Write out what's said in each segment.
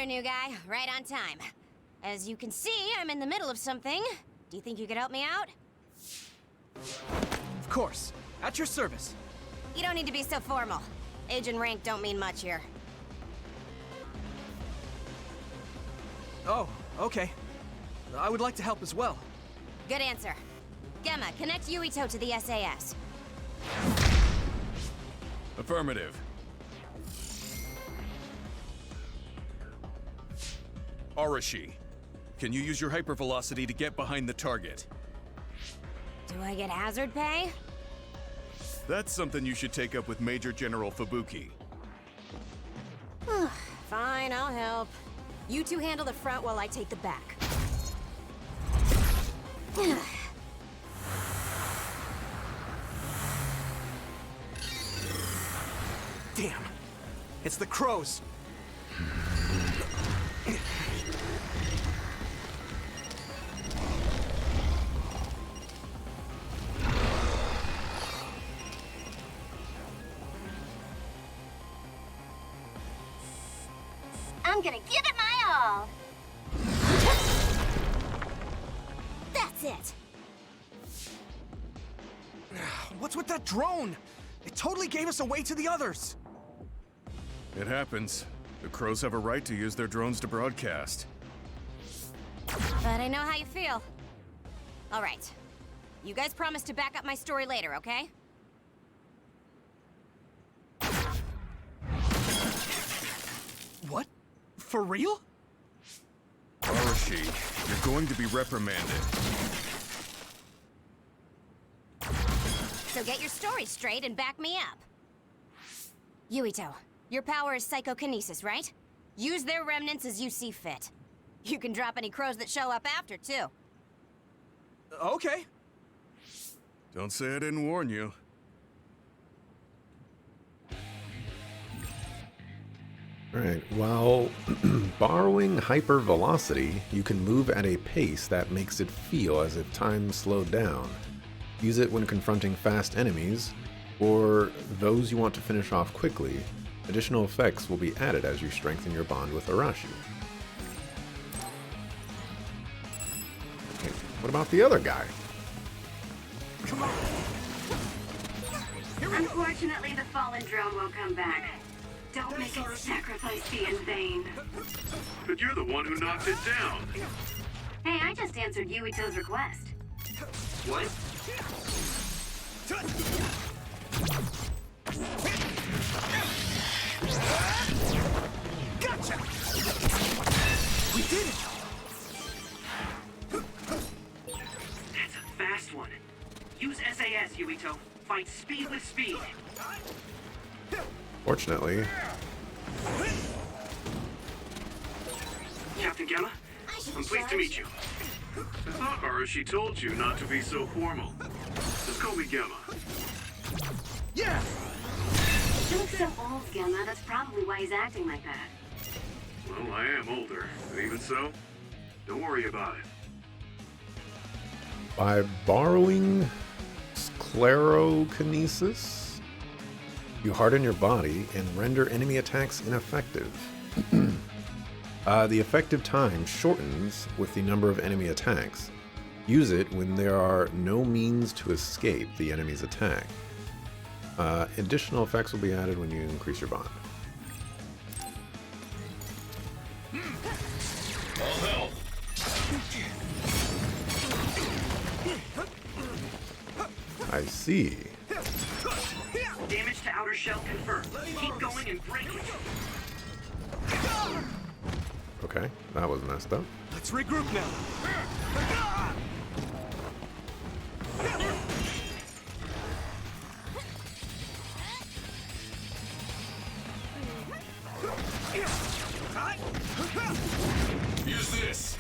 new guy. Right on time. As you can see, I'm in the middle of something. Do you think you could help me out? Of course. At your service. You don't need to be so formal. Age and rank don't mean much here. Oh, okay. I would like to help as well. Good answer. Gemma, connect Yuito to the SAS. Affirmative. Arashi, can you use your hypervelocity to get behind the target? Do I get hazard pay? That's something you should take up with Major General Fubuki. Fine, I'll help. You two handle the front while I take the back. Damn. It's the crows. I'm gonna give it my all. That's it. What's with that drone? It totally gave us away to the others. It happens. The crows have a right to use their drones to broadcast. But I know how you feel. All right. You guys promise to back up my story later, okay? What? For real? Arashi, you're going to be reprimanded. So get your story straight and back me up. Yuito, your power is psychokinesis, right? Use their remnants as you see fit. You can drop any crows that show up after, too. Okay. Don't say I didn't warn you. Alright, while borrowing hypervelocity, you can move at a pace that makes it feel as if time slowed down. Use it when confronting fast enemies, or those you want to finish off quickly. Additional effects will be added as you strengthen your bond with Arashi. Okay, what about the other guy? Come on. Unfortunately, the fallen drone won't come back. Don't make its sacrifice be in vain. But you're the one who knocked it down. Hey, I just answered Yuito's request. What? Gotcha! We did it! That's a fast one. Use SAS, Yuito. Fight speed with speed. Fortunately, Captain Gemma, I'm pleased to meet you. I thought Arashi told you not to be so formal. Just call me Gemma. Yeah! You look so old, Gemma. That's probably why he's acting like that. Well, I am older, but even so, don't worry about it. by borrowing sclerokinesis, you harden your body and render enemy attacks ineffective. The effective time shortens with the number of enemy attacks. Use it when there are no means to escape the enemy's attack. Additional effects will be added when you increase your bond. All help. I see. Damage to outer shell confirmed. Keep going and break it. Okay, that was messed up. Let's regroup now. Use this.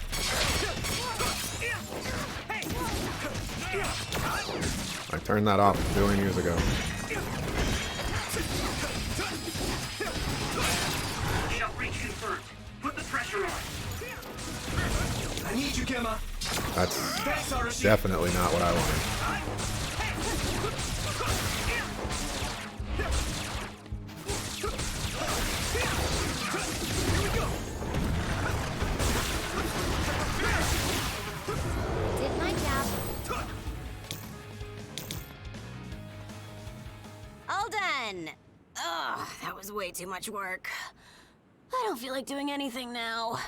I turned that off a billion years ago. Outreach confirmed. Put the pressure on. I need you, Gemma. That's definitely not what I wanted. was way too much work. I don't feel like doing anything now.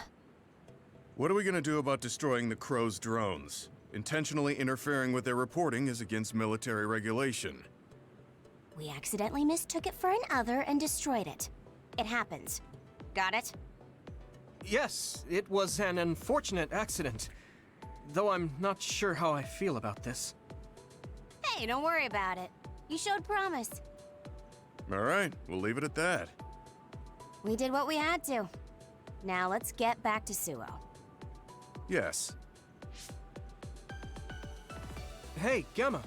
What are we gonna do about destroying the Crow's drones? Intentionally interfering with their reporting is against military regulation. We accidentally mistook it for an other and destroyed it. It happens. Got it? Yes, it was an unfortunate accident. Though I'm not sure how I feel about this. Hey, don't worry about it. You showed promise. All right, we'll leave it at that. We did what we had to. Now let's get back to Suo. Yes. Hey, Gamma,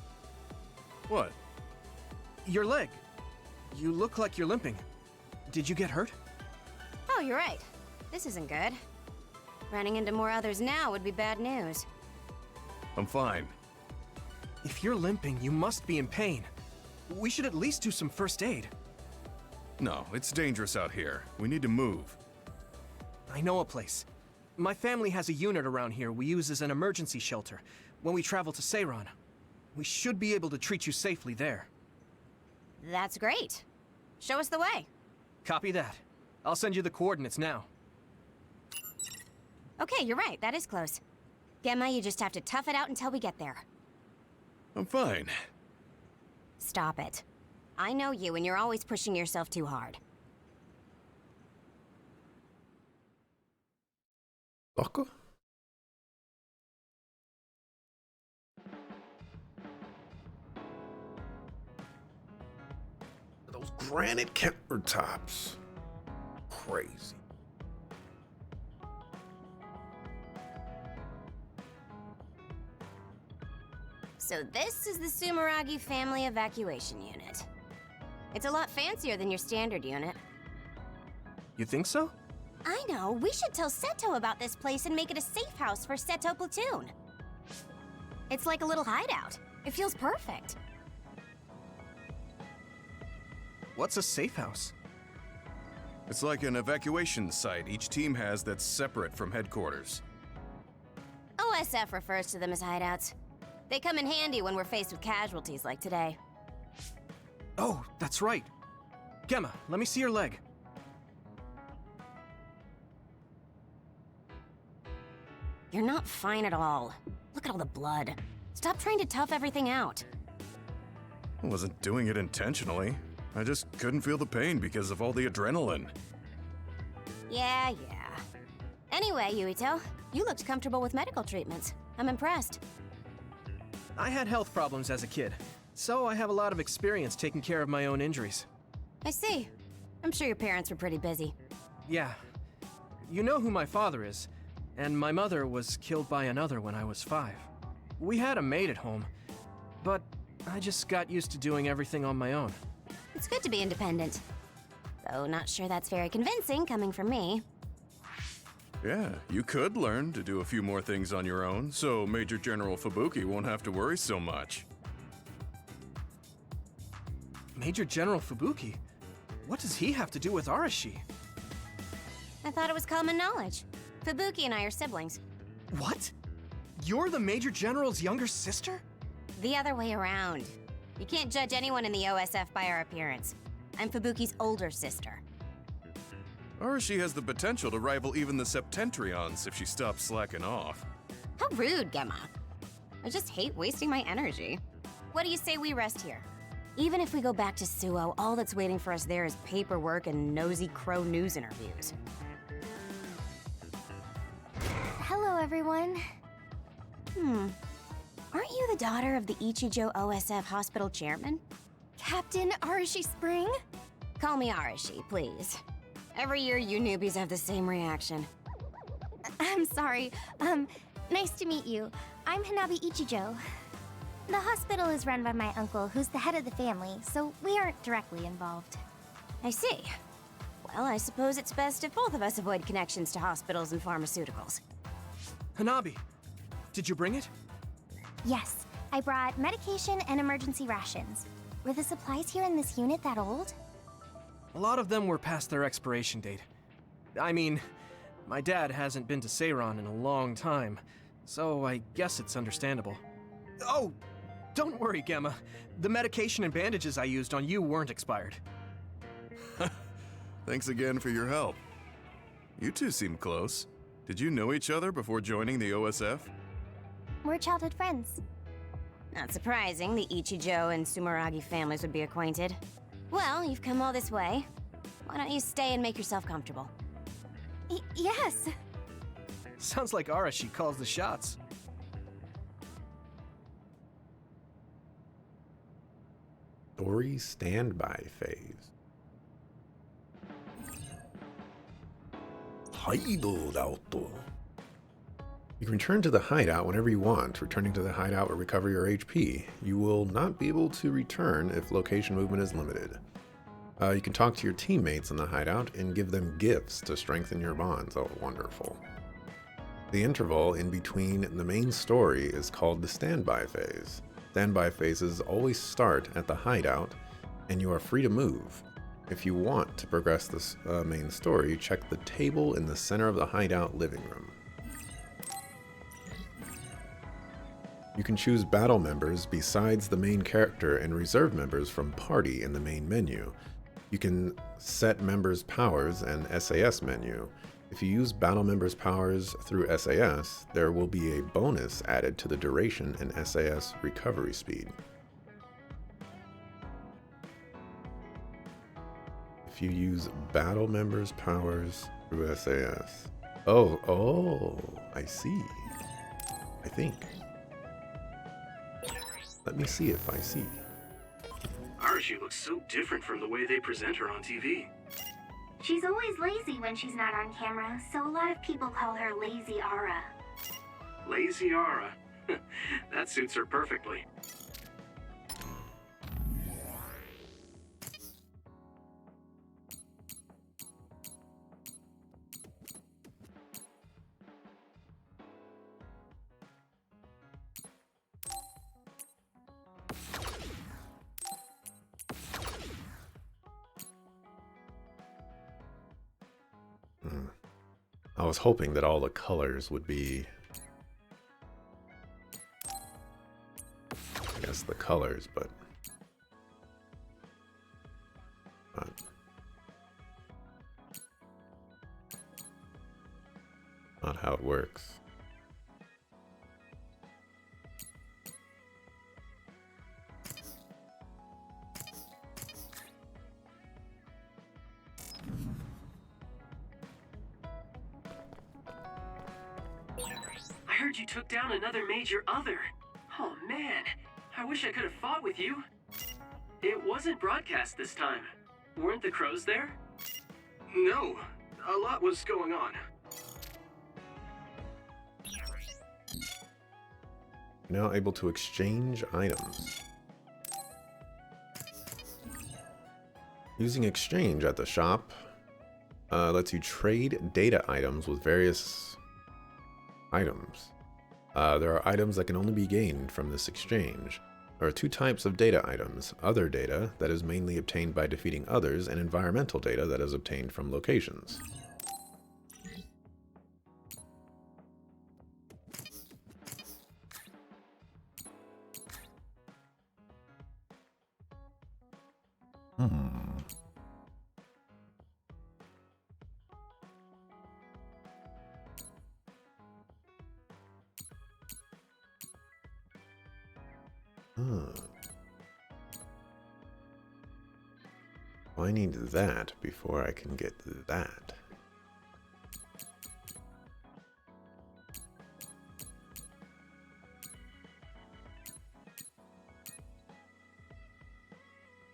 What? your leg. You look like you're limping. Did you get hurt? Oh, you're right. This isn't good. Running into more others now would be bad news. I'm fine. If you're limping, you must be in pain. We should at least do some first aid. No, it's dangerous out here. We need to move. I know a place. My family has a unit around here we use as an emergency shelter when we travel to Seiran. We should be able to treat you safely there. That's great. Show us the way. Copy that. I'll send you the coordinates now. Okay, you're right. That is close. Gemma, you just have to tough it out until we get there. I'm fine. Stop it. I know you, and you're always pushing yourself too hard. Baka? Those granite countertops. Crazy. So this is the Sumeragi Family Evacuation Unit. It's a lot fancier than your standard unit. You think so? I know. We should tell Seto about this place and make it a safe house for Seto Platoon. It's like a little hideout. It feels perfect. What's a safe house? It's like an evacuation site each team has that's separate from headquarters. OSF refers to them as hideouts. They come in handy when we're faced with casualties like today. Oh, that's right. Gemma, let me see your leg. You're not fine at all. Look at all the blood. Stop trying to tough everything out. I wasn't doing it intentionally. I just couldn't feel the pain because of all the adrenaline. Yeah. Anyway, Yuito, you looked comfortable with medical treatments. I'm impressed. I had health problems as a kid, so I have a lot of experience taking care of my own injuries. I see. I'm sure your parents were pretty busy. Yeah. You know who my father is, and my mother was killed by another when I was 5. We had a maid at home, but I just got used to doing everything on my own. It's good to be independent. Though not sure that's very convincing coming from me. Yeah, you could learn to do a few more things on your own, so Major General Fubuki won't have to worry so much. Major General Fubuki? What does he have to do with Arashi? I thought it was common knowledge. Fubuki and I are siblings. What? You're the Major General's younger sister? The other way around. You can't judge anyone in the OSF by our appearance. I'm Fubuki's older sister. Arashi has the potential to rival even the Septentrions if she stops slacking off. How rude, Gemma. I just hate wasting my energy. What do you say we rest here? Even if we go back to Suo, all that's waiting for us there is paperwork and nosy crow news interviews. Hello, everyone. Aren't you the daughter of the Ichijo OSF hospital chairman? Captain Arashi Spring? Call me Arashi, please. Every year you newbies have the same reaction. I'm sorry. Nice to meet you. I'm Hanabi Ichijo. The hospital is run by my uncle, who's the head of the family, so we aren't directly involved. I see. Well, I suppose it's best if both of us avoid connections to hospitals and pharmaceuticals. Hanabi, did you bring it? Yes, I brought medication and emergency rations. Were the supplies here in this unit that old? A lot of them were past their expiration date. I mean, my dad hasn't been to Seiran in a long time, so I guess it's understandable. Oh, don't worry, Gemma. The medication and bandages I used on you weren't expired. Thanks again for your help. You two seem close. Did you know each other before joining the OSF? We're childhood friends. Not surprising the Ichijo and Sumeragi families would be acquainted. Well, you've come all this way. Why don't you stay and make yourself comfortable? Yes. Sounds like Arashi calls the shots. Story standby phase. Hideout. You can return to the hideout whenever you want. Returning to the hideout will recover your HP. You will not be able to return if location movement is limited. You can talk to your teammates in the hideout and give them gifts to strengthen your bonds. Oh, wonderful. The interval in between the main story is called the standby phase. Standby phases always start at the hideout, and you are free to move. If you want to progress this main story, check the table in the center of the hideout living room. You can choose battle members besides the main character and reserve members from party in the main menu. You can set members' powers and SAS menu. If you use battle members' powers through SAS, there will be a bonus added to the duration and SAS recovery speed. If you use battle members' powers through SAS. Oh, I see. I think. Let me see if I see. Arashi looks so different from the way they present her on TV. She's always lazy when she's not on camera, so a lot of people call her Lazy Ara. Lazy Ara. That suits her perfectly. I was hoping that all the colors would be, I guess, the colors, but not how it works. I heard you took down another major other. Oh man, I wish I could have fought with you. It wasn't broadcast this time. Weren't the crows there? No, a lot was going on. Now able to exchange items. Using exchange at the shop lets you trade data items with various items. There are items that can only be gained from this exchange. There are two types of data items: other data, that is mainly obtained by defeating others, and environmental data that is obtained from locations. Well, I need that before I can get that.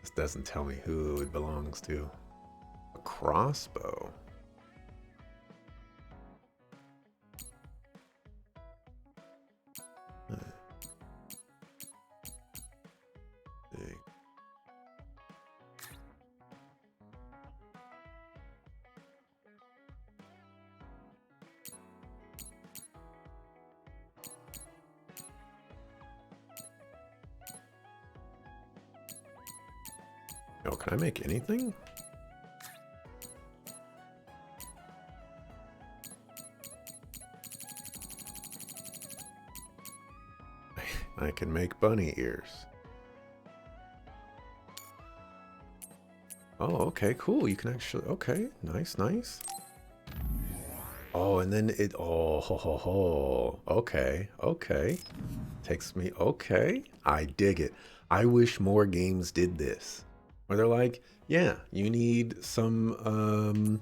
This doesn't tell me who it belongs to. A crossbow. Oh, can I make anything? I can make bunny ears. Oh, okay, cool. You can actually, okay, nice, nice. Oh, and then it, oh, ho, ho, ho. Okay, okay. Takes me, okay. I dig it. I wish more games did this. Where they're like, yeah, you need some,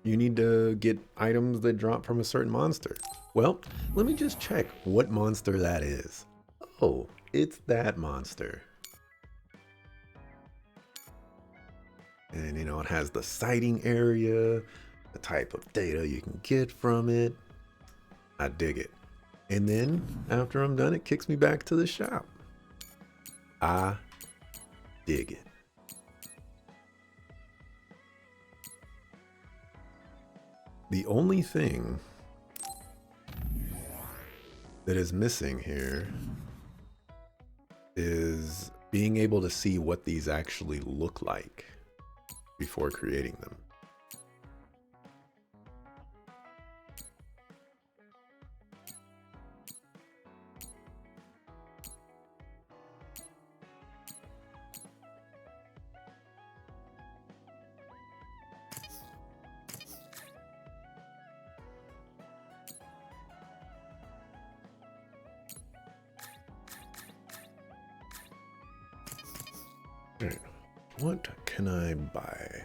you need to get items that drop from a certain monster. Well, let me just check what monster that is. Oh, it's that monster. And you know, it has the sighting area, the type of data you can get from it. I dig it. And then after I'm done, it kicks me back to the shop. I dig it. The only thing that is missing here is being able to see what these actually look like before creating them. Alright, what can I buy?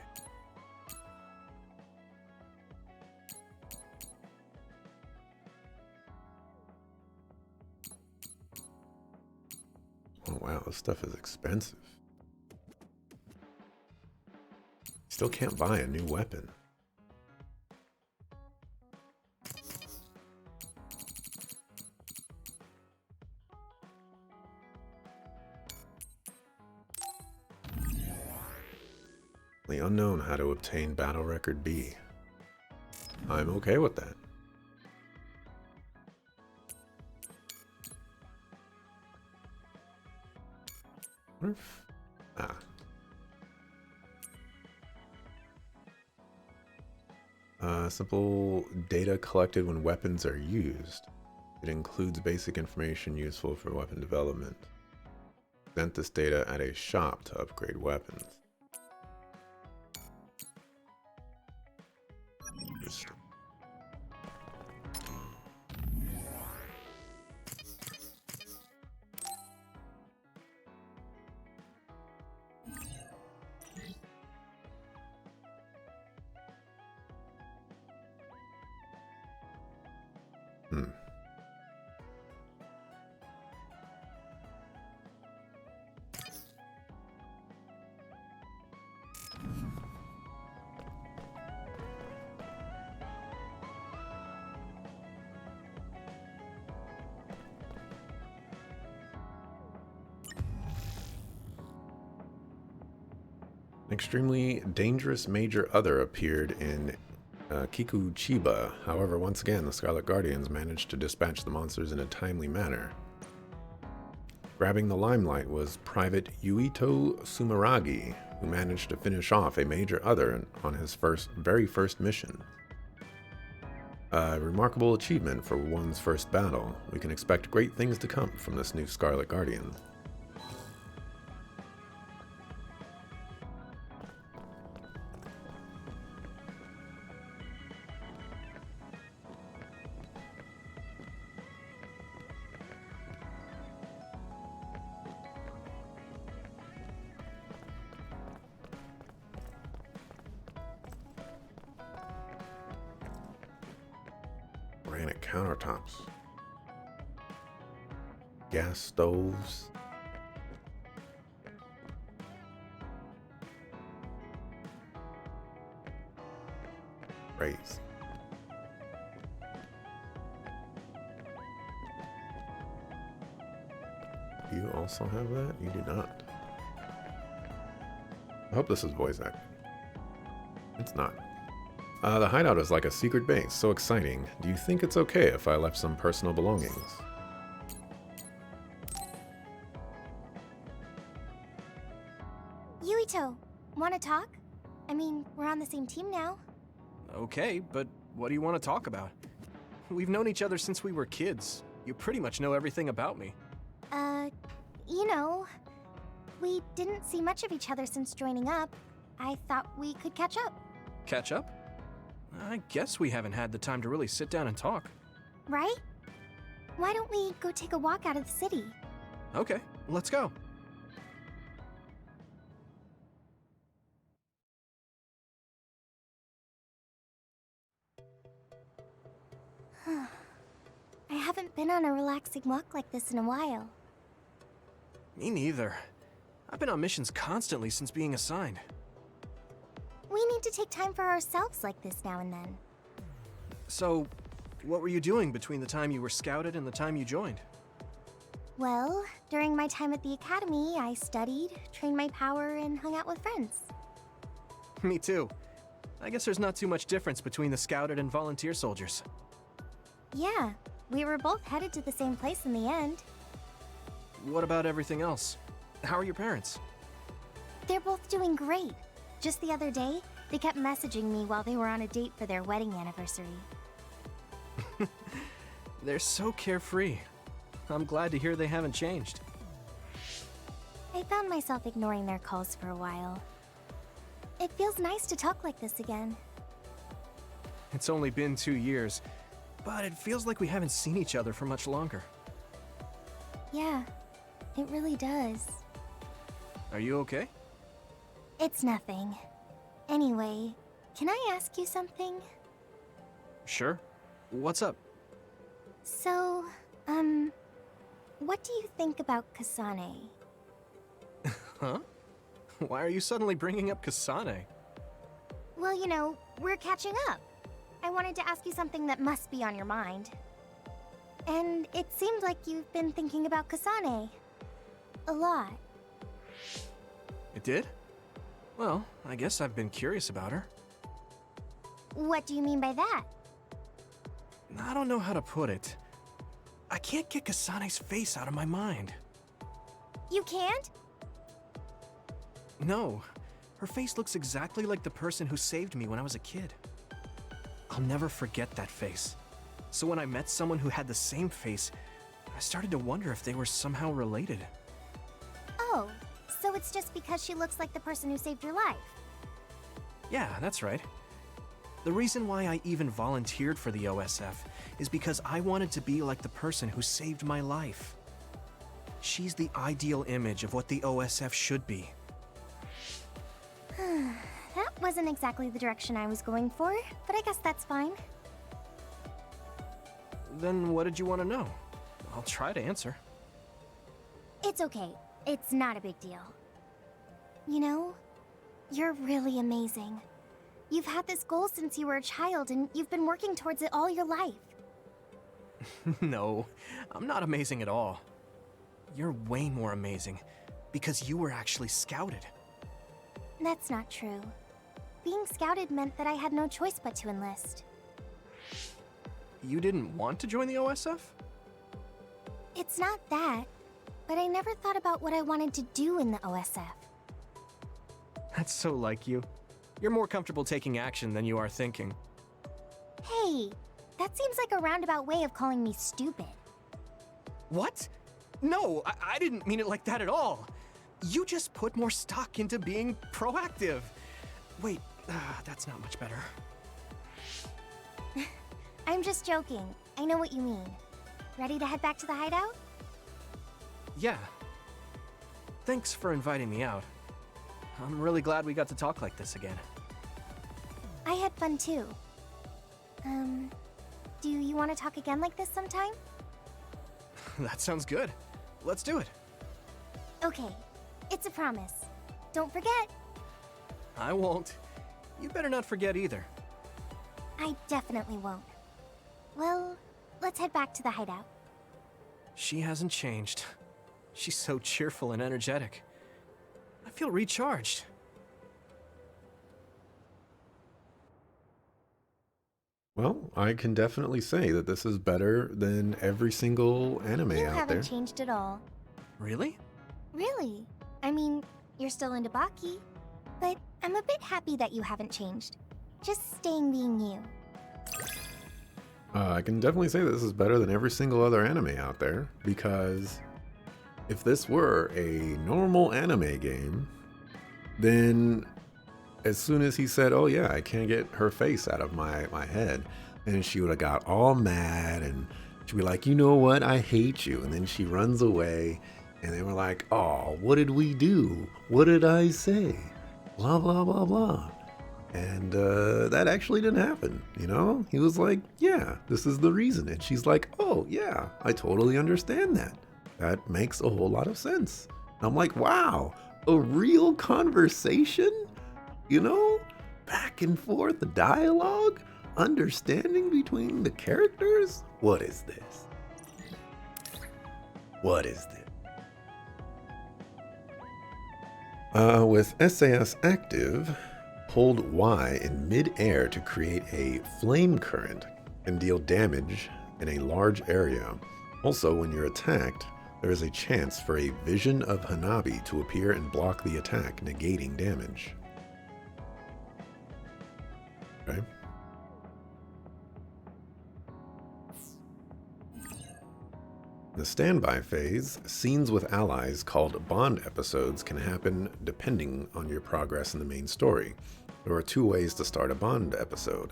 Oh wow, this stuff is expensive. Still can't buy a new weapon. The unknown how to obtain battle record B. I'm okay with that. What if, simple data collected when weapons are used. It includes basic information useful for weapon development. Present this data at a shop to upgrade weapons. Interesting. An extremely dangerous major other appeared in Kikuchiba. However, once again, the Scarlet Guardians managed to dispatch the monsters in a timely manner. Grabbing the limelight was Private Yuito Sumeragi, who managed to finish off a major other on his very first mission. A remarkable achievement for one's first battle. We can expect great things to come from this new Scarlet Guardian. Granite countertops, gas stoves, crazy. Do you also have that? You do not. I hope this is voice acted. It's not. The hideout is like a secret base, so exciting. Do you think it's okay if I left some personal belongings? Yuito, wanna talk? I mean, we're on the same team now. Okay, but what do you want to talk about? We've known each other since we were kids. You pretty much know everything about me. You know, we didn't see much of each other since joining up. I thought we could catch up. Catch up? I guess we haven't had the time to really sit down and talk. Right? Why don't we go take a walk out of the city? Okay, let's go. I haven't been on a relaxing walk like this in a while. Me neither. I've been on missions constantly since being assigned. We need to take time for ourselves like this now and then. So, what were you doing between the time you were scouted and the time you joined? Well, during my time at the academy, I studied, trained my power, and hung out with friends. Me too. I guess there's not too much difference between the scouted and volunteer soldiers. Yeah, we were both headed to the same place in the end. What about everything else? How are your parents? They're both doing great. Just the other day, they kept messaging me while they were on a date for their wedding anniversary. They're so carefree. I'm glad to hear they haven't changed. I found myself ignoring their calls for a while. It feels nice to talk like this again. It's only been 2 years, but it feels like we haven't seen each other for much longer. Yeah, it really does. Are you okay? It's nothing. Anyway, can I ask you something? Sure. What's up? So, what do you think about Kasane? Huh? Why are you suddenly bringing up Kasane? Well, you know, we're catching up. I wanted to ask you something that must be on your mind. And it seemed like you've been thinking about Kasane. A lot. It did? Well, I guess I've been curious about her. What do you mean by that? I don't know how to put it. I can't get Kasane's face out of my mind. You can't? No. Her face looks exactly like the person who saved me when I was a kid. I'll never forget that face. So when I met someone who had the same face, I started to wonder if they were somehow related. Oh, so it's just because she looks like the person who saved your life. Yeah, that's right. The reason why I even volunteered for the OSF is because I wanted to be like the person who saved my life. She's the ideal image of what the OSF should be. That wasn't exactly the direction I was going for, but I guess that's fine. Then what did you want to know? I'll try to answer. It's okay. It's not a big deal. You know, you're really amazing. You've had this goal since you were a child, and you've been working towards it all your life. No, I'm not amazing at all. You're way more amazing, because you were actually scouted. That's not true. Being scouted meant that I had no choice but to enlist. You didn't want to join the OSF? It's not that, but I never thought about what I wanted to do in the OSF. That's so like you. You're more comfortable taking action than you are thinking. Hey, that seems like a roundabout way of calling me stupid. What? No, I didn't mean it like that at all. You just put more stock into being proactive. Wait, that's not much better. I'm just joking. I know what you mean. Ready to head back to the hideout? Yeah. Thanks for inviting me out. I'm really glad we got to talk like this again. I had fun too. Do you want to talk again like this sometime? That sounds good. Let's do it. Okay, it's a promise. Don't forget. I won't. You better not forget either. I definitely won't. Well, let's head back to the hideout. She hasn't changed. She's so cheerful and energetic. I feel recharged. Well, I can definitely say that this is better than every single anime You out there. haven't changed at all. Really? Really? I mean, you're still into Baki, but I'm a bit happy that you haven't changed. Just staying being you. I can definitely say this is better than every single other anime out there, because if this were a normal anime game, then as soon as he said, oh yeah, I can't get her face out of my head, and she would have got all mad and she'd be like, you know what, I hate you. And then she runs away and they were like, oh, what did we do? What did I say? Blah, blah, blah, blah. And that actually didn't happen, you know? He was like, yeah, this is the reason. And she's like, oh yeah, I totally understand that. That makes a whole lot of sense. And I'm like, wow, a real conversation? You know, back and forth, the dialogue, understanding between the characters. What is this? What is this? With SAS active, hold Y in mid-air to create a flame current and deal damage in a large area. Also, when you're attacked, there is a chance for a vision of Hanabi to appear and block the attack, negating damage. Okay. In the standby phase, scenes with allies called bond episodes can happen depending on your progress in the main story. There are 2 ways to start a bond episode.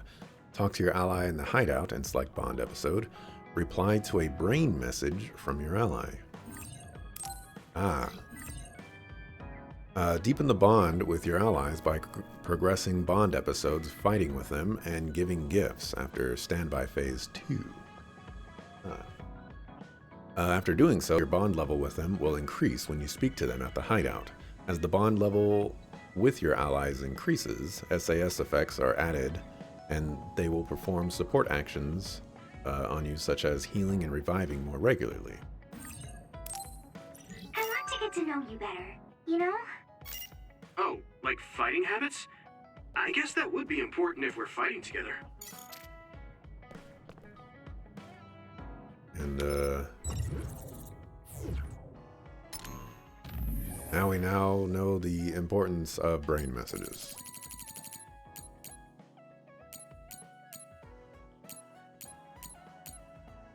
Talk to your ally in the hideout and select bond episode. Reply to a brain message from your ally. Deepen the bond with your allies by progressing bond episodes, fighting with them, and giving gifts after standby phase 2. After doing so, your bond level with them will increase when you speak to them at the hideout. As the bond level with your allies increases, SAS effects are added, and they will perform support actions on you, such as healing and reviving more regularly. I want to get to know you better, you know? Oh, like fighting habits? I guess that would be important if we're fighting together. And now we know the importance of brain messages.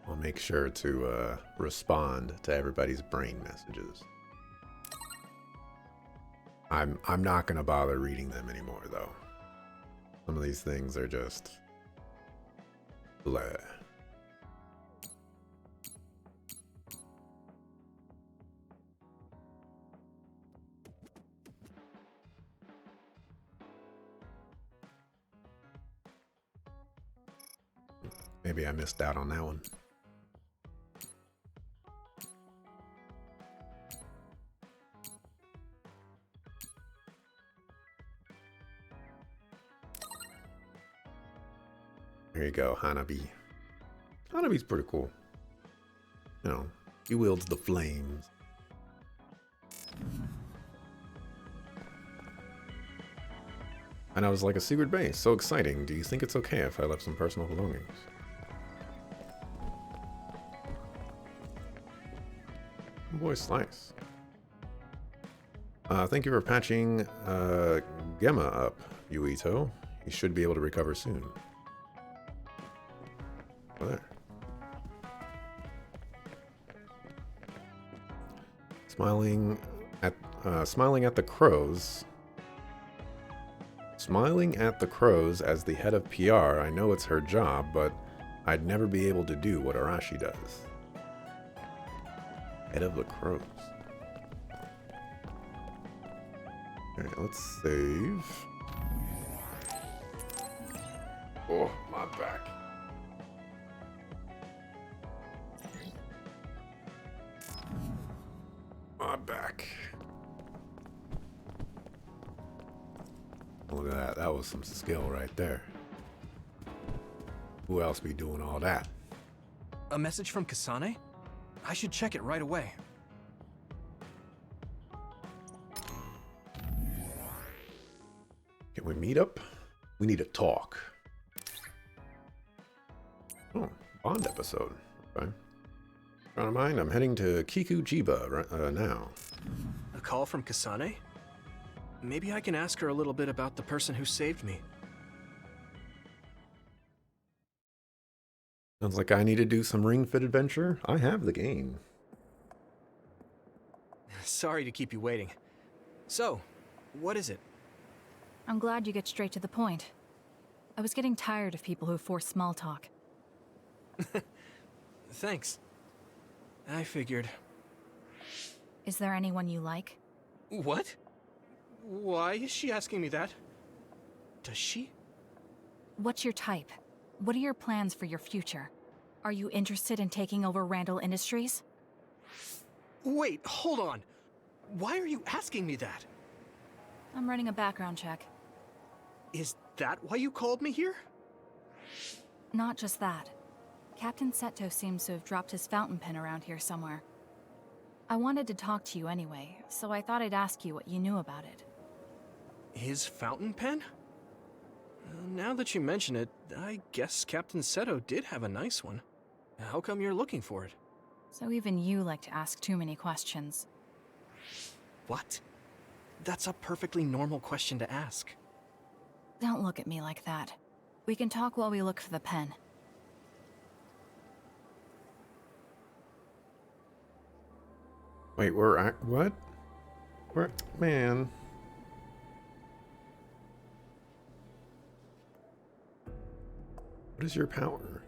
I'll make sure to respond to everybody's brain messages. I'm not gonna bother reading them anymore, though. Some of these things are just blah. Maybe I missed out on that one. There you go, Hanabi. Hanabi's pretty cool. You know, he wields the flames. And I was like, a secret base, so exciting. Do you think it's okay if I left some personal belongings? Oh boy, Slice. Thank you for patching Gemma up, Yuito. He should be able to recover soon. Oh, there. Smiling at the crows. Smiling at the crows as the head of PR. I know it's her job, but I'd never be able to do what Arashi does. Head of the crows. Alright, let's save. Oh, my back. My back. Look at that. That was some skill right there. Who else be doing all that? A message from Kasane? I should check it right away. Can we meet up? We need to talk. Oh, bond episode. Okay. Friend of mine, I'm heading to Kikujiba now. A call from Kasane? Maybe I can ask her a little bit about the person who saved me. Sounds like I need to do some Ring Fit adventure. I have the game. Sorry to keep you waiting. So, what is it? I'm glad you get straight to the point. I was getting tired of people who force small talk. Thanks. I figured. Is there anyone you like? What? Why is she asking me that? Does she? What's your type? What are your plans for your future? Are you interested in taking over Randall Industries? Wait, hold on. Why are you asking me that? I'm running a background check. Is that why you called me here? Not just that. Captain Seto seems to have dropped his fountain pen around here somewhere. I wanted to talk to you anyway, so I thought I'd ask you what you knew about it. His fountain pen? Now that you mention it, I guess Captain Seto did have a nice one. How come you're looking for it? So even you like to ask too many questions. What? That's a perfectly normal question to ask. Don't look at me like that. We can talk while we look for the pen. Wait, what? Where, man. What is your power?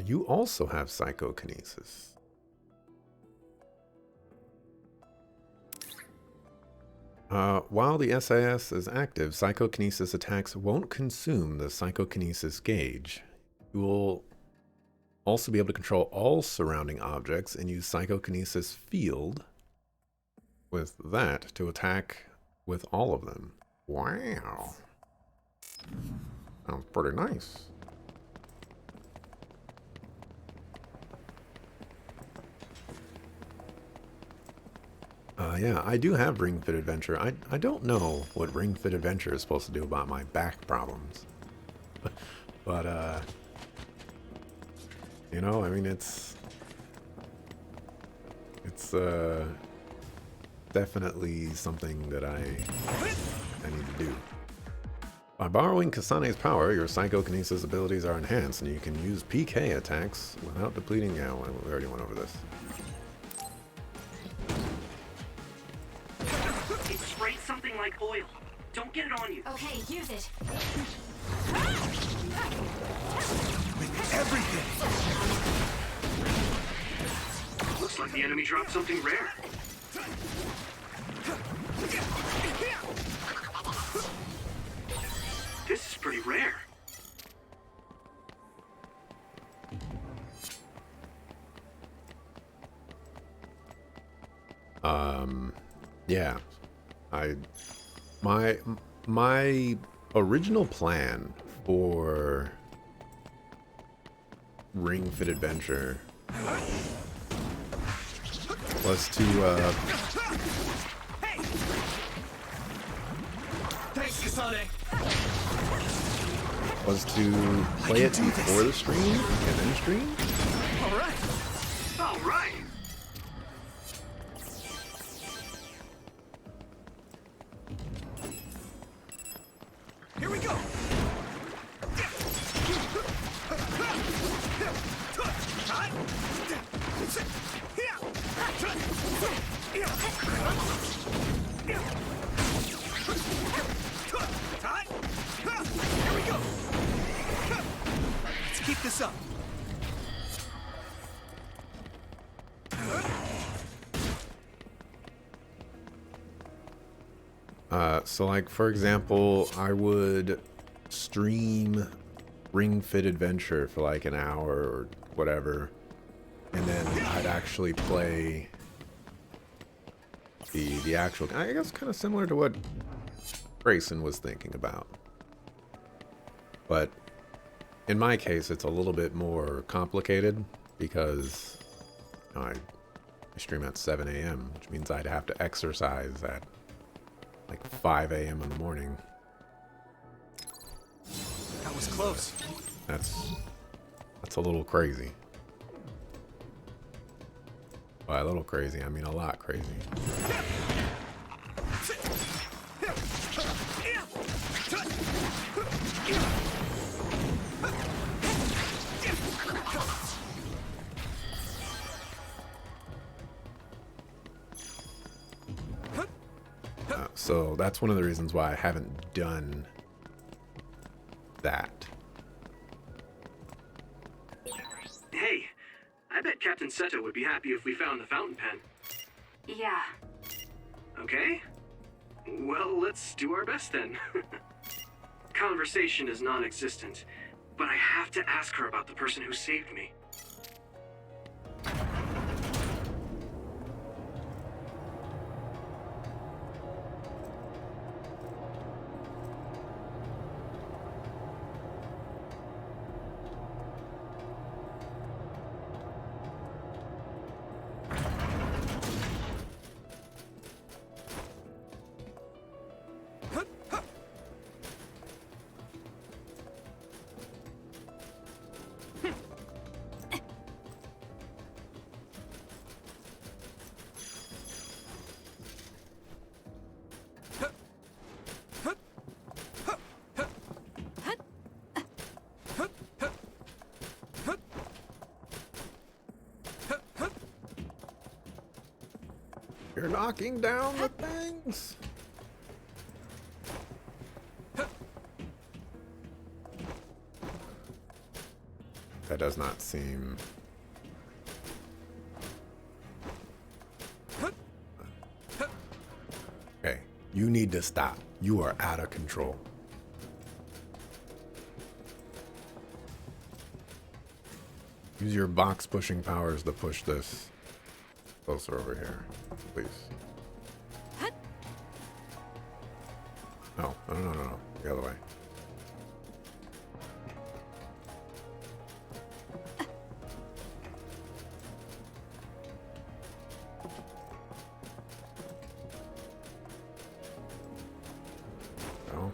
You also have psychokinesis. While the SIS is active, psychokinesis attacks won't consume the psychokinesis gauge. You will also be able to control all surrounding objects and use psychokinesis field with that to attack with all of them. Wow. Sounds pretty nice. Yeah, I do have Ring Fit Adventure. I don't know what Ring Fit Adventure is supposed to do about my back problems. But, you know, I mean, it's definitely something that I need to do. By borrowing Kasane's power, your psychokinesis abilities are enhanced, and you can use PK attacks without depleting. Yeah, we already went over this. It sprayed something like oil. Don't get it on you. Okay, use it. Everything! Looks like the enemy dropped something rare. This is pretty rare. Yeah. My original plan for Ring Fit Adventure was to Thanks, Kasane. play it before the stream and then stream. All right. All right. Here we go. Here we go. Let's keep this up. So like, for example, I would stream Ring Fit Adventure for like an hour or whatever, and then I'd actually play the actual, I guess kind of similar to what Grayson was thinking about. But in my case, it's a little bit more complicated because I stream at 7 a.m., which means I'd have to exercise at like 5 a.m. in the morning. That was close. That's a little crazy. By a little crazy, I mean a lot crazy. So that's one of the reasons why I haven't done that. Hey, I bet Captain Seto would be happy if we found the fountain pen. Yeah. Okay? Well, let's do our best then. Conversation is non-existent, but I have to ask her about the person who saved me. You're knocking down the things. That does not seem... Okay, you need to stop. You are out of control. Use your box pushing powers to push this closer over here, please. No, no, no, no, no. The other way. No.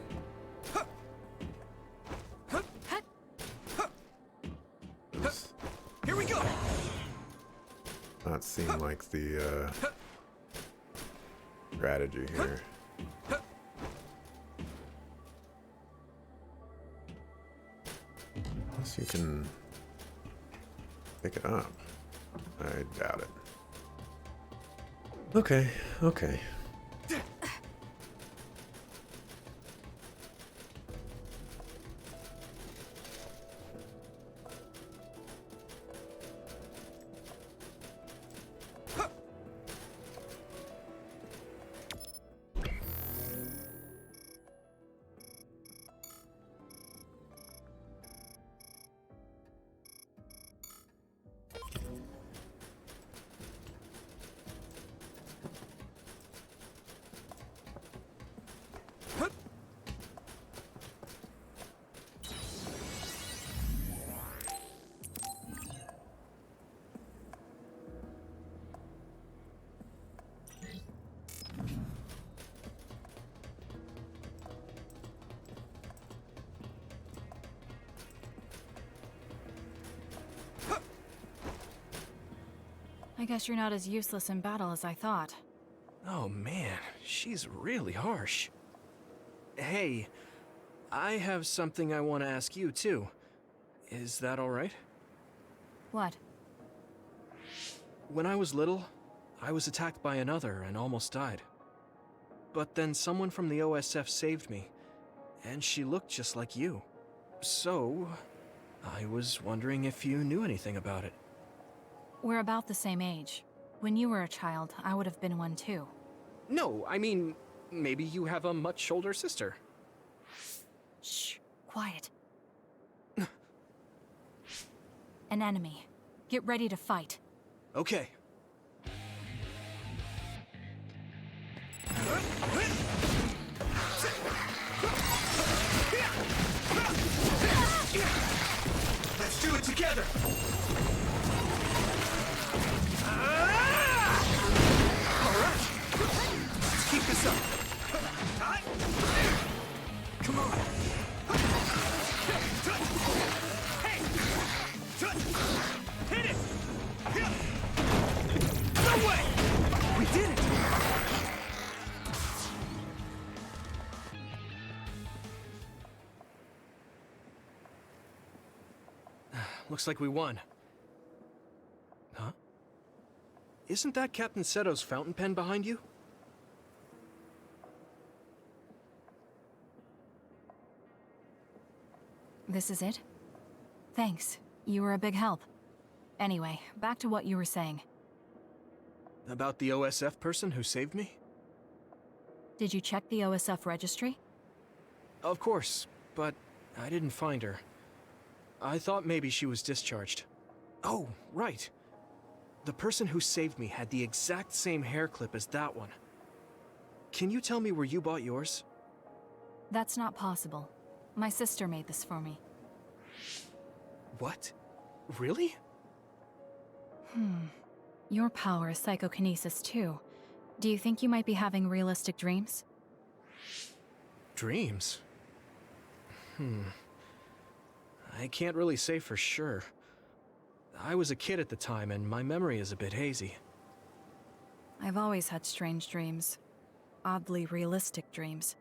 Here we go. Not seem like the strategy here. Unless you can pick it up. I doubt it. Okay, okay. I guess you're not as useless in battle as I thought. Oh man, she's really harsh. Hey, I have something I want to ask you too. Is that alright? What? When I was little, I was attacked by another and almost died. But then someone from the OSF saved me, and she looked just like you. So, I was wondering if you knew anything about it. We're about the same age. When you were a child, I would have been one too. No, I mean, maybe you have a much older sister. Shh, quiet. An enemy. Get ready to fight. Okay. Let's do it together! Alright! Let's keep this up. Come on! Hey! Hit it! No way! We did it! Looks like we won. Huh? Isn't that Captain Seto's fountain pen behind you? This is it? Thanks. You were a big help. Anyway, back to what you were saying. About the OSF person who saved me? Did you check the OSF registry? Of course, but I didn't find her. I thought maybe she was discharged. Oh, right. The person who saved me had the exact same hair clip as that one. Can you tell me where you bought yours? That's not possible. My sister made this for me. What? Really? Your power is psychokinesis too. Do you think you might be having realistic dreams? Dreams? I can't really say for sure. I was a kid at the time, and my memory is a bit hazy. I've always had strange dreams. Oddly realistic dreams.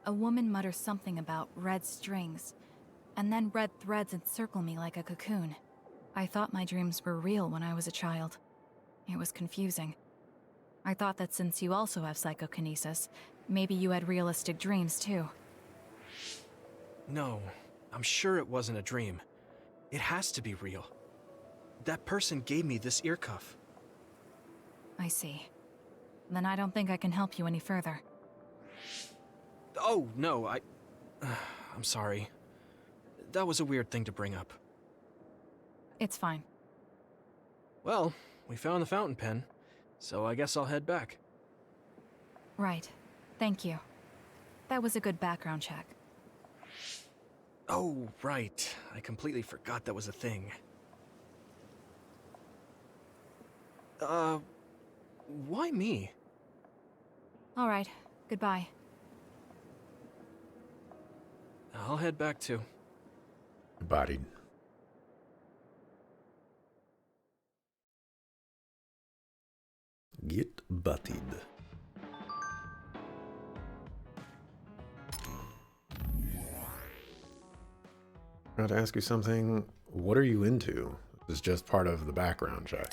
A woman mutters something about red strings, and then red threads encircle me like a cocoon. I thought my dreams were real when I was a child. It was confusing. I thought that since you also have psychokinesis, maybe you had realistic dreams too. No, I'm sure it wasn't a dream. It has to be real. That person gave me this ear cuff. I see. Then I don't think I can help you any further. Oh, no, I'm sorry. That was a weird thing to bring up. It's fine. Well, we found the fountain pen, so I guess I'll head back. Right. Thank you. That was a good background check. Oh, right. I completely forgot that was a thing. Why me? All right. Goodbye. I'll head back too. Bodied. Get butted. I want to ask you something. What are you into? This is just part of the background check.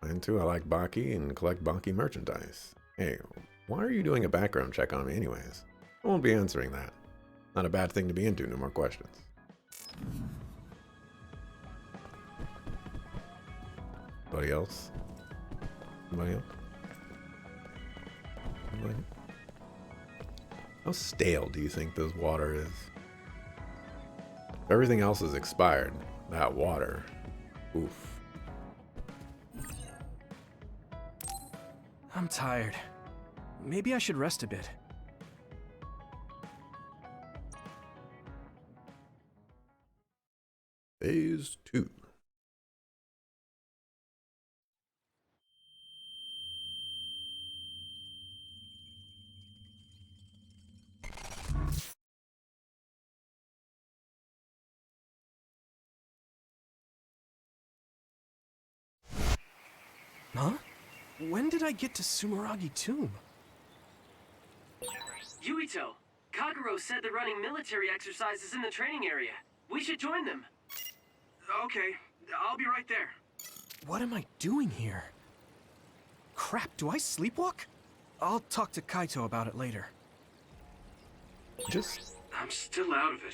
I'm into, I like Baki and collect Baki merchandise. Hey, why are you doing a background check on me anyways? I won't be answering that. Not a bad thing to be into, no more questions. Anybody else? Anybody else? Anybody? How stale do you think this water is? If everything else is expired, that water, oof. I'm tired. Maybe I should rest a bit. Phase 2. Huh? When did I get to Sumeragi Tomb? Yuito, Kagero said they're running military exercises in the training area. We should join them. Okay, I'll be right there. What am I doing here? Crap, do I sleepwalk? I'll talk to Kaito about it later. I'm still out of it.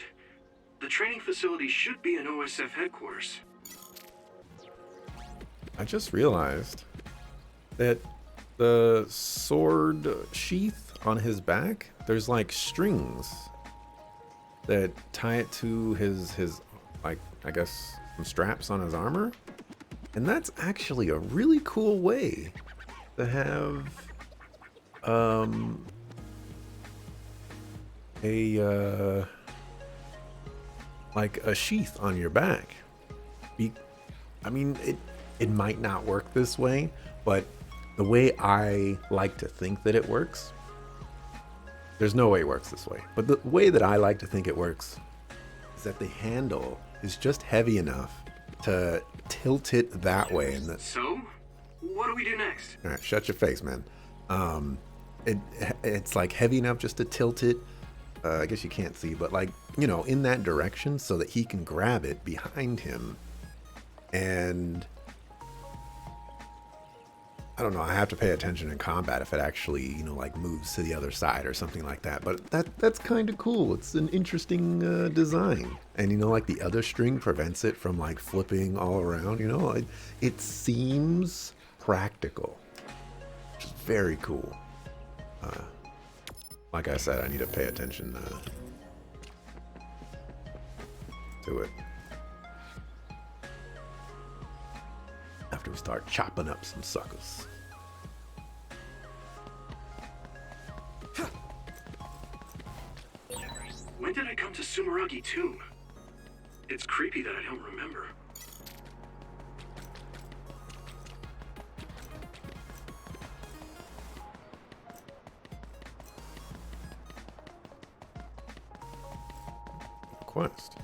The training facility should be in OSF headquarters. I just realized that the sword sheath on his back, there's like strings that tie it to his like, I guess, some straps on his armor. And that's actually a really cool way to have like a sheath on your back. I mean, it might not work this way, but the way I like to think that it works, there's no way it works this way, but the way that I like to think it works is that the handle is just heavy enough to tilt it that way. And that, So, what do we do next? all right, shut your face, man. It's like heavy enough just to tilt it. I guess you can't see, but like, you know, in that direction so that he can grab it behind him and I don't know, I have to pay attention in combat if it actually, you know, like moves to the other side or something like that. But that's kind of cool. It's an interesting design. And, you know, like the other string prevents it from like flipping all around, you know. It seems practical, which is very cool. Like I said, I need to pay attention to it. After we start chopping up some suckers. When did I come to Sumeragi Tomb? It's creepy that I don't remember. Quest.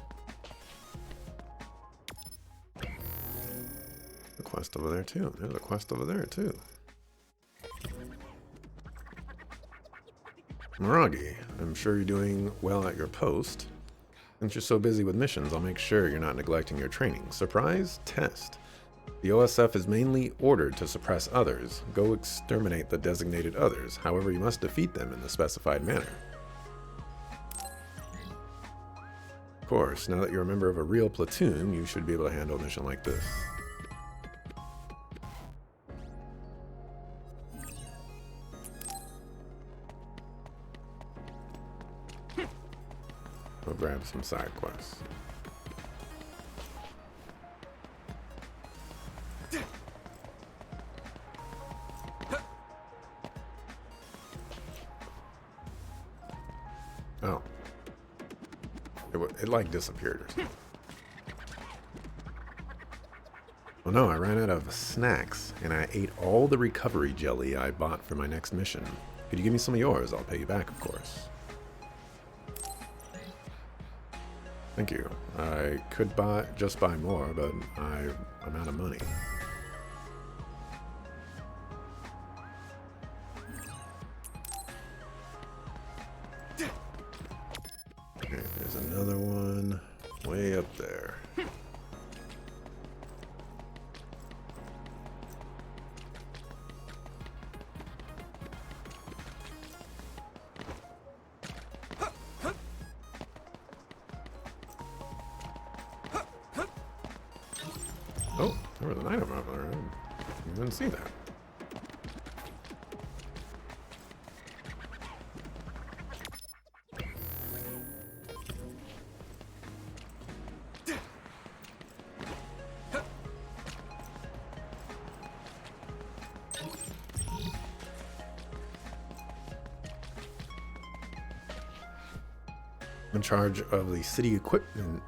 A quest over there too. There's a quest over there too. Miragi, I'm sure you're doing well at your post. Since you're so busy with missions, I'll make sure you're not neglecting your training. Surprise test. The OSF is mainly ordered to suppress others. Go exterminate the designated others. However, you must defeat them in the specified manner. Of course, now that you're a member of a real platoon, you should be able to handle a mission like this. We'll grab some side quests. Oh. It like disappeared or something. Well, no, I ran out of snacks, and I ate all the recovery jelly I bought for my next mission. Could you give me some of yours? I'll pay you back, of course. Thank you. I could just buy more, but I'm out of money. Okay, there's another one way up there. Oh, there was an item over there. I didn't see that. I'm in charge of the city equipment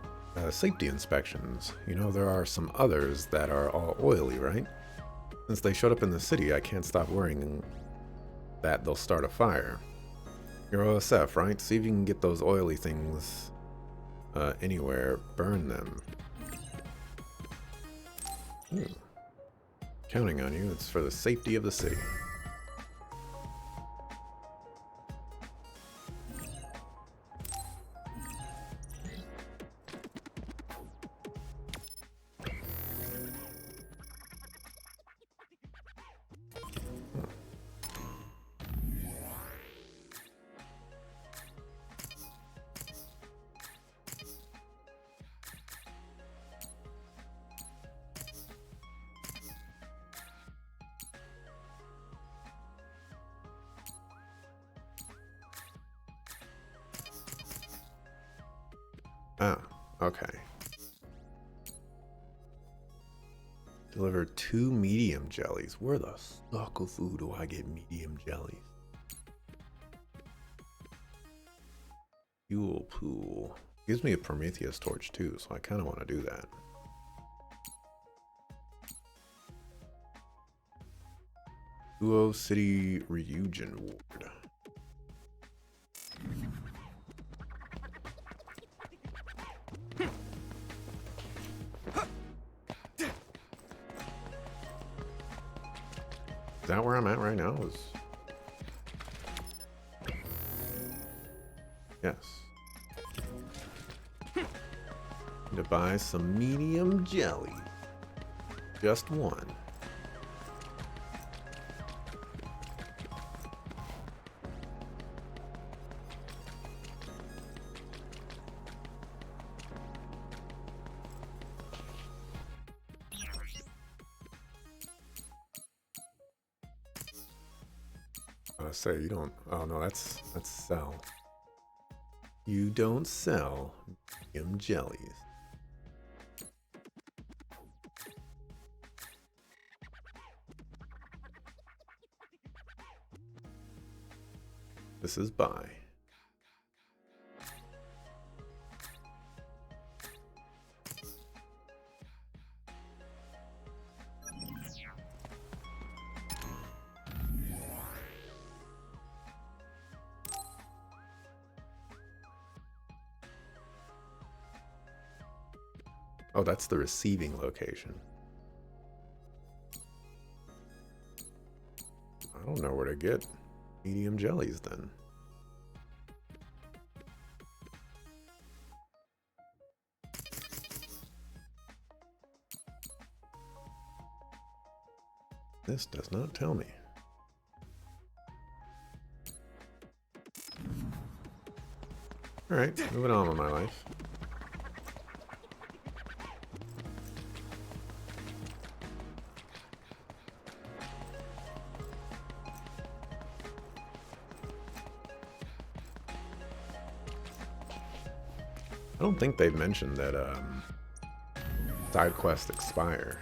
safety inspections. You know, there are some others that are all oily, right? Since they showed up in the city, I can't stop worrying that they'll start a fire. You're OSF, right? See if you can get those oily things anywhere. Burn them. Counting on you. It's for the safety of the city. Ah, okay. Deliver 2 medium jellies. Where the sucker food do I get medium jellies? Fuel pool. Gives me a Prometheus torch too, so I kind of want to do that. Duo City Reunion Ward. Is that where I'm at right now? Yes. Need to buy some medium jelly. Just one. to say, you don't... Oh, no, that's sell. You don't sell medium jellies. This is buy. Oh, that's the receiving location. I don't know where to get medium jellies then. This does not tell me. All right, moving on with my life. I don't think they've mentioned that side quests expire.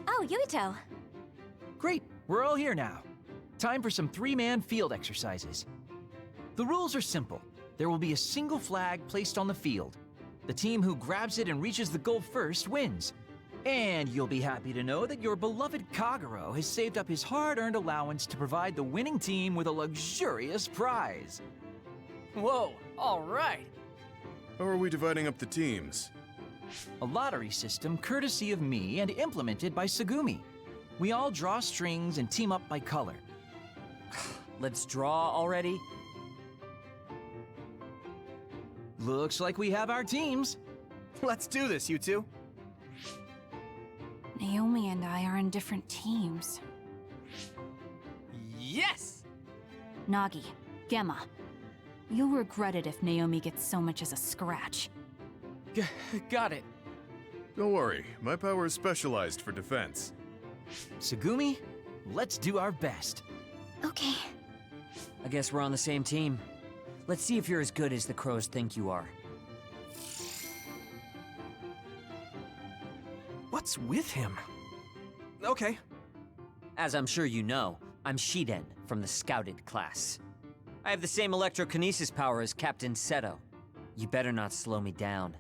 Oh, Yuito. Great, we're all here now. Time for some three-man field exercises. The rules are simple. There will be a single flag placed on the field. The team who grabs it and reaches the goal first wins. And you'll be happy to know that your beloved Kagero has saved up his hard-earned allowance to provide the winning team with a luxurious prize. Whoa, all right. How are we dividing up the teams? A lottery system courtesy of me and implemented by Sagumi. We all draw strings and team up by color. Let's draw already. Looks like we have our teams. Let's do this, you two. Naomi and I are in different teams. Yes! Nagi, Gemma, you'll regret it if Naomi gets so much as a scratch. Got it. Don't worry, my power is specialized for defense. Sagumi, let's do our best. Okay. I guess we're on the same team. Let's see if you're as good as the crows think you are. What's with him? Okay. As I'm sure you know, I'm Shiden from the Scouted class. I have the same electrokinesis power as Captain Seto. You better not slow me down.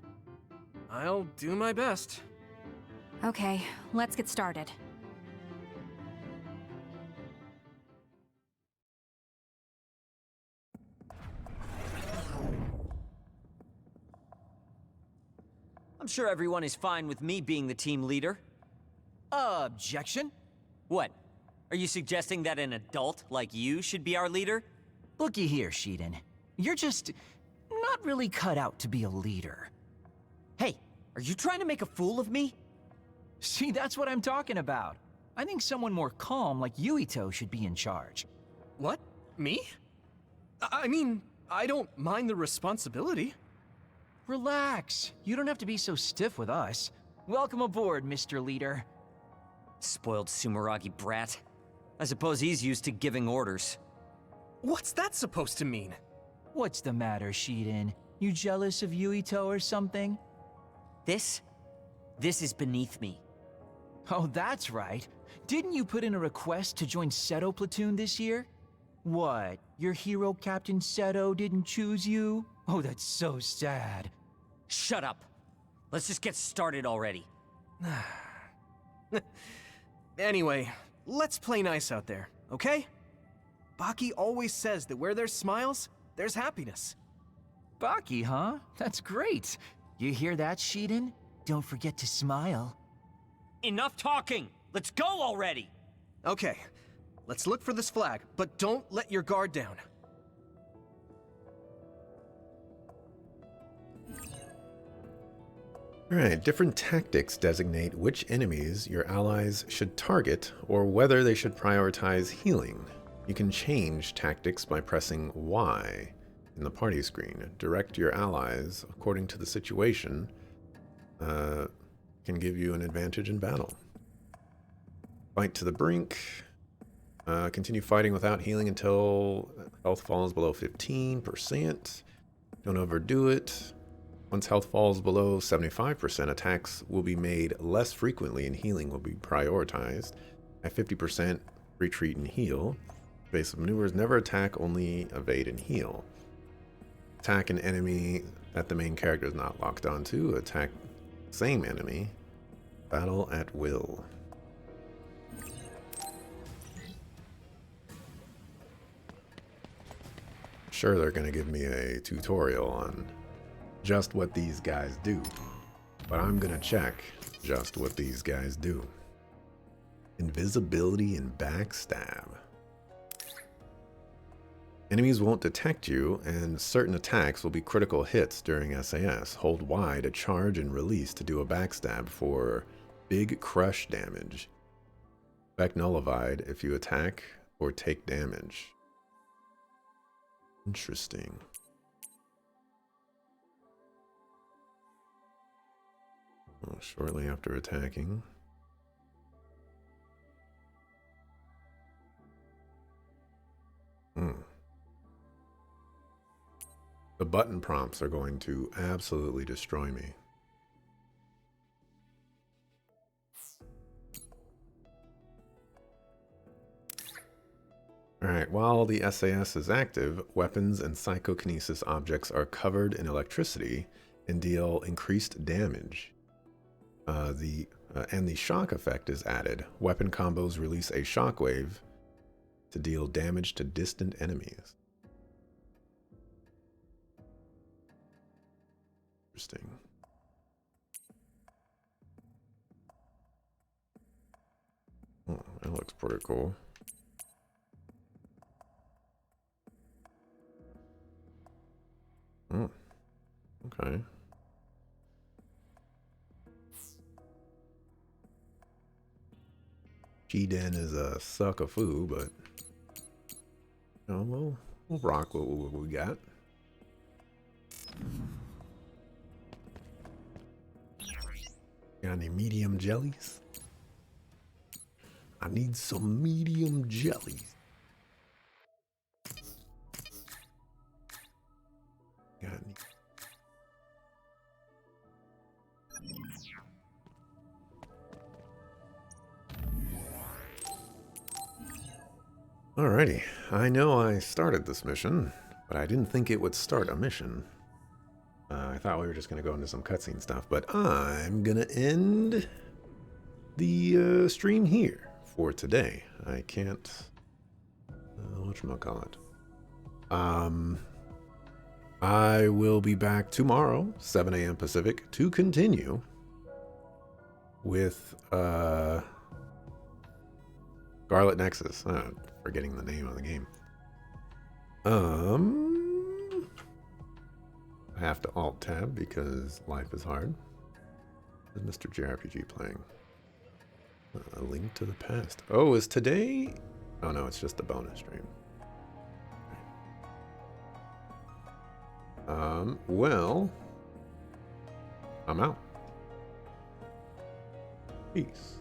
I'll do my best. Okay, let's get started. I'm sure everyone is fine with me being the team leader. Objection? What? Are you suggesting that an adult like you should be our leader? Looky here, Shiden. You're just not really cut out to be a leader. Hey, are you trying to make a fool of me? See, that's what I'm talking about. I think someone more calm like Yuito should be in charge. What? Me? I mean, I don't mind the responsibility. Relax. You don't have to be so stiff with us. Welcome aboard, Mr. Leader. Spoiled Sumeragi brat. I suppose he's used to giving orders. What's that supposed to mean? What's the matter, Shiden? You jealous of Yuito or something? This is beneath me. Oh, that's right. Didn't you put in a request to join Seto Platoon this year? What, your hero Captain Seto didn't choose you? Oh, that's so sad. Shut up. Let's just get started already. Anyway, let's play nice out there, okay? Baki always says that where there's smiles, there's happiness. Baki, huh? That's great. You hear that, Shiden? Don't forget to smile. Enough talking! Let's go already! Okay, let's look for this flag, but don't let your guard down. Alright, different tactics designate which enemies your allies should target or whether they should prioritize healing. You can change tactics by pressing Y in the party screen. Direct your allies according to the situation. Can give you an advantage in battle. Fight to the brink. Continue fighting without healing until health falls below 15%. Don't overdo it. Once health falls below 75%, attacks will be made less frequently and healing will be prioritized. At 50%, retreat and heal. Evasive maneuvers never attack, only evade and heal. Attack an enemy that the main character is not locked onto. Attack same enemy. Battle at will. Sure, they're going to give me a tutorial on just what these guys do, but I'm gonna check just what these guys do. Invisibility and backstab. Enemies won't detect you, and certain attacks will be critical hits during SAS. Hold Y to charge and release to do a backstab for big crush damage. Effect nullified if you attack or take damage. Interesting. Shortly after attacking. The button prompts are going to absolutely destroy me. Alright, while the SAS is active, weapons and psychokinesis objects are covered in electricity and deal increased damage. And the shock effect is added. Weapon combos release a shockwave to deal damage to distant enemies. Interesting. Oh, that looks pretty cool. Oh, okay. G-Den is a suck of foo, but you know, we'll rock what we got. Got any medium jellies? I need some medium jellies. Got any? Alrighty, I know I started this mission, but I didn't think it would start a mission. I thought we were just going to go into some cutscene stuff, but I'm going to end the stream here for today. I can't... whatchamacallit. I will be back tomorrow, 7 a.m. Pacific, to continue with Scarlet Nexus. Forgetting the name of the game. I have to alt-tab because life is hard. Is Mr. JRPG playing? A Link to the Past. Oh, is today? Oh no, it's just a bonus stream. Well, I'm out. Peace.